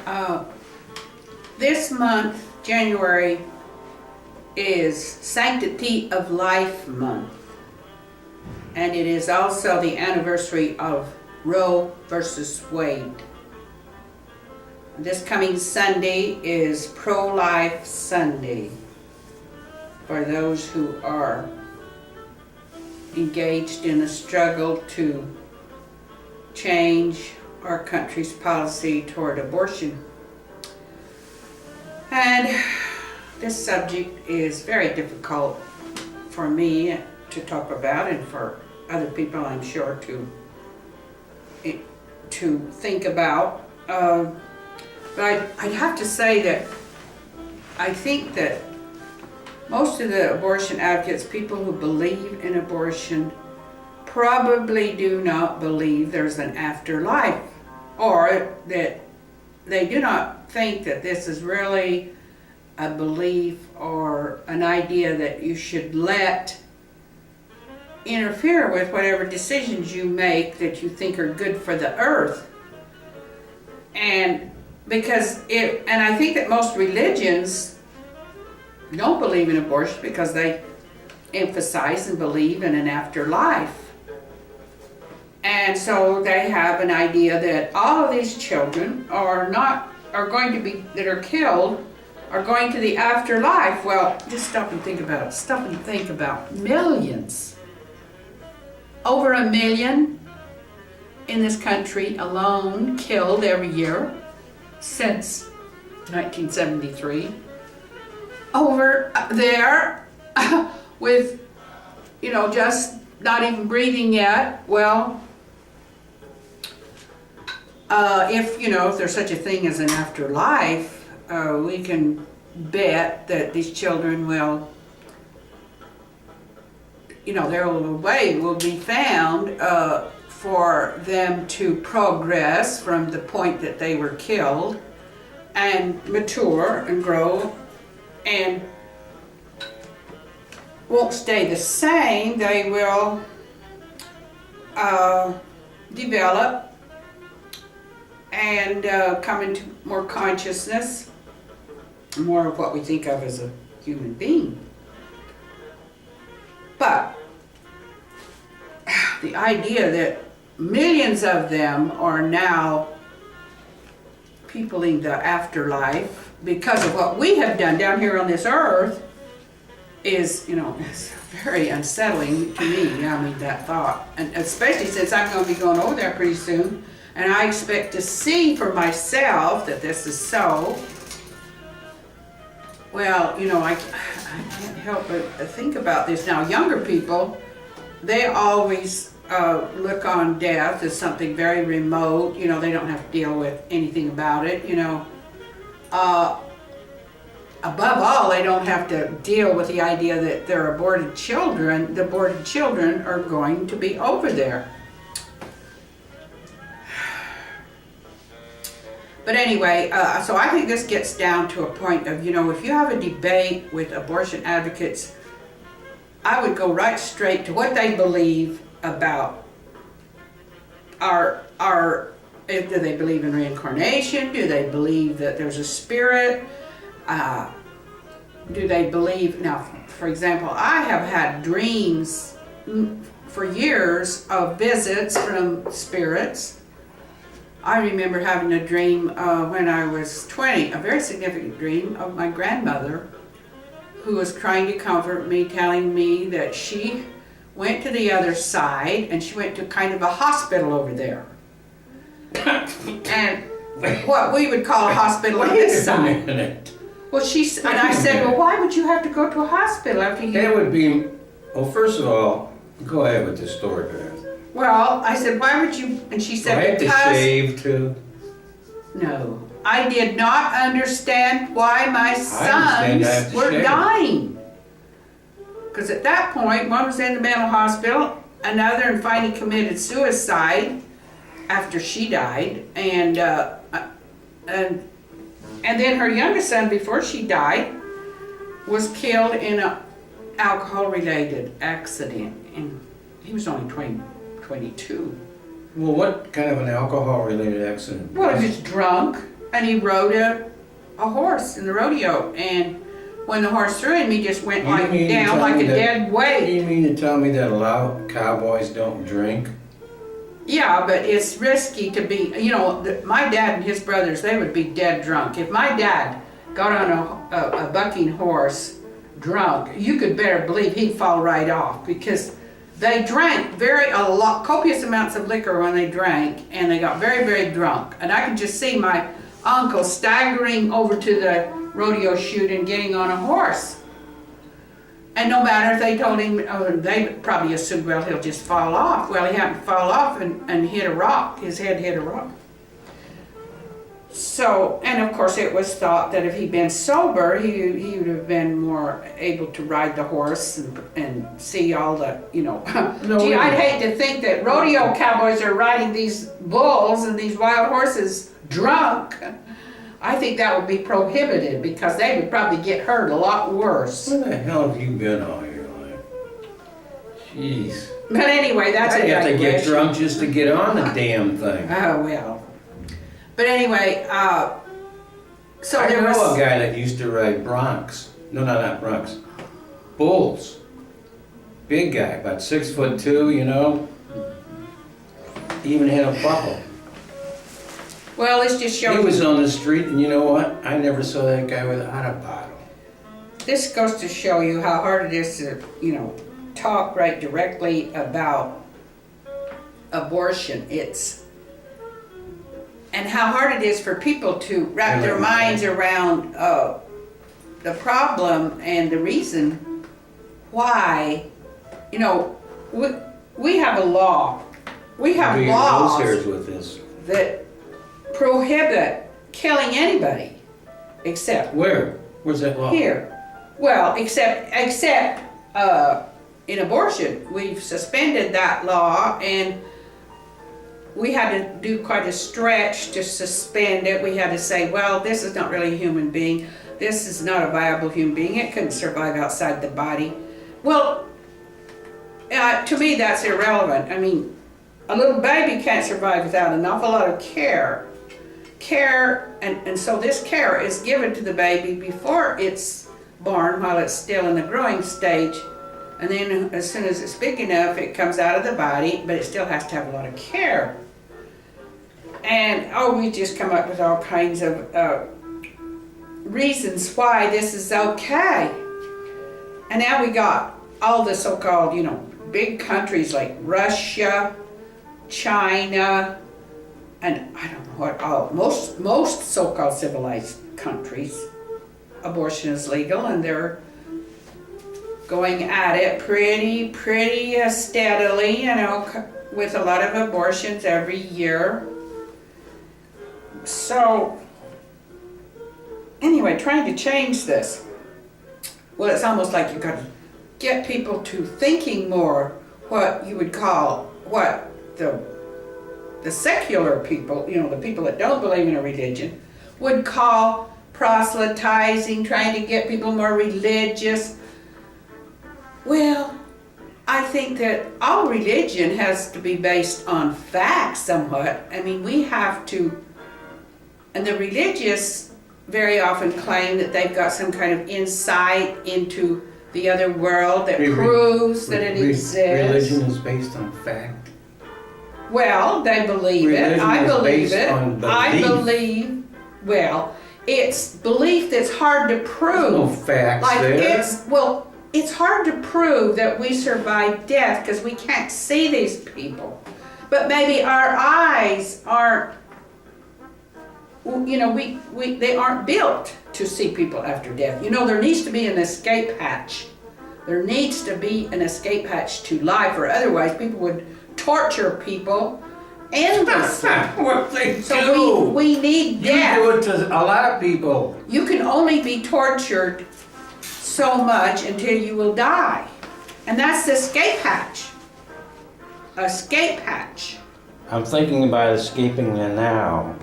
Uh, this month, January, is Sanctity of Life month, and it is also the anniversary of Roe versus Wade. This coming Sunday is Pro-Life Sunday for those who are engaged in a struggle to change our country's policy toward abortion. And this subject is very difficult for me to talk about, and for other people, I'm sure, to think about. But I'd have to say that I think that most of the abortion advocates, people who believe in abortion, probably do not believe there's an afterlife, or that they do not think that this is really a belief or an idea that you should let interfere with whatever decisions you make that you think are good for the earth. And I think that most religions don't believe in abortion because they emphasize and believe in an afterlife. And so they have an idea that all of these children that are killed are going to the afterlife. Well, just stop and think about it. Stop and think about millions. Over 1 million in this country alone killed every year since 1973. Over there with, just not even breathing yet. Well, if there's such a thing as an afterlife, we can bet that these children will, their way will be found for them to progress from the point that they were killed and mature and grow and won't stay the same. They will develop and come into more consciousness, more of what we think of as a human being. But the idea that millions of them are now peopling the afterlife because of what we have done down here on this earth is, it's very unsettling to me. That thought. And especially since I'm going to be going over there pretty soon, and I expect to see for myself that this is so. Well, I can't help but think about this. Now, younger people, they always look on death as something very remote. They don't have to deal with anything about it. Above all, they don't have to deal with the idea that their aborted children, the aborted children, are going to be over there. But anyway, so I think this gets down to a point of, if you have a debate with abortion advocates, I would go right straight to what they believe about do they believe in reincarnation? Do they believe that there's a spirit? Do they believe, now, for example, I have had dreams for years of visits from spirits. I remember having a dream when I was 20, a very significant dream of my grandmother, who was trying to comfort me, telling me that she went to the other side, and she went to kind of a hospital over there. And what we would call a hospital on this side. Well, and I said, well, why would you have to go to a hospital after you... That would be, well, first of all, go ahead with the story, man. Well, I said, why would you... And she said, I had to shave too. No. I did not understand why my sons were dying. Because at that point, one was in the mental hospital, another finally committed suicide after she died, and then her youngest son, before she died, was killed in an alcohol-related accident, and he was only 22. Well, what kind of an alcohol-related accident? Well, he was drunk, and he rode a horse in the rodeo, and when the horse threw him, he just went You like mean to down tell like me a that- dead weight. You mean to tell me that a lot of cowboys don't drink? Yeah, but it's risky to be, my dad and his brothers, they would be dead drunk. If my dad got on a bucking horse drunk, you could better believe he'd fall right off, because they drank copious amounts of liquor when they drank, and they got very, very drunk. And I can just see my uncle staggering over to the rodeo chute and getting on a horse. And no matter if they told him, they probably assumed, well, he'll just fall off. Well, he happened to fall off and hit a rock. His head hit a rock. So, and of course it was thought that if he'd been sober, he would have been more able to ride the horse and see all the, Gee, I'd hate to think that rodeo cowboys are riding these bulls and these wild horses drunk. I think that would be prohibited, because they would probably get hurt a lot worse. Where the hell have you been all your life? Jeez. But anyway, that's I a have to get digression. drunk just to get on the damn thing. Oh, well. But anyway, so I there know was... a guy that used to ride broncs. No, not broncs. Bulls. Big guy, about 6'2", Even had a buckle. Well, let's just show He you. was on the street, and you know what? I never saw that guy without a bottle. This goes to show you how hard it is to, talk right directly about abortion. And how hard it is for people to wrap their minds around the problem and the reason why. We have a law. We have laws with this. that prohibit killing anybody, except Where's that law? here. Well, except in abortion, we've suspended that law, and we had to do quite a stretch to suspend it. We had to say, well, this is not really a human being. This is not a viable human being. It couldn't survive outside the body. Well, to me, that's irrelevant. I mean, a little baby can't survive without an awful lot of care. And so this care is given to the baby before it's born, while it's still in the growing stage. And then as soon as it's big enough, it comes out of the body, but it still has to have a lot of care. And, we just come up with all kinds of reasons why this is okay. And now we got all the so-called, big countries like Russia, China, and I don't know what all, most so-called civilized countries, abortion is legal, and they're going at it pretty steadily, with a lot of abortions every year. So, anyway, trying to change this. Well, it's almost like you've got to get people to thinking more what you would call, what the secular people, the people that don't believe in a religion, would call proselytizing, trying to get people more religious. Well, I think that all religion has to be based on facts somewhat. I mean, we have to, and the religious very often claim that they've got some kind of insight into the other world that proves that it exists. Religion is based on fact. Well, they believe it. I believe it. I believe, well, it's belief that's hard to prove. No facts there. It's hard to prove that we survive death because we can't see these people. But maybe our eyes aren't, they aren't built to see people after death. There needs to be an escape hatch. There needs to be an escape hatch to life, or otherwise people would torture people endlessly. What they do. So we need death. You do it to a lot of people. You can only be tortured so much until you will die. And that's the escape hatch. Escape hatch. I'm thinking about escaping there now.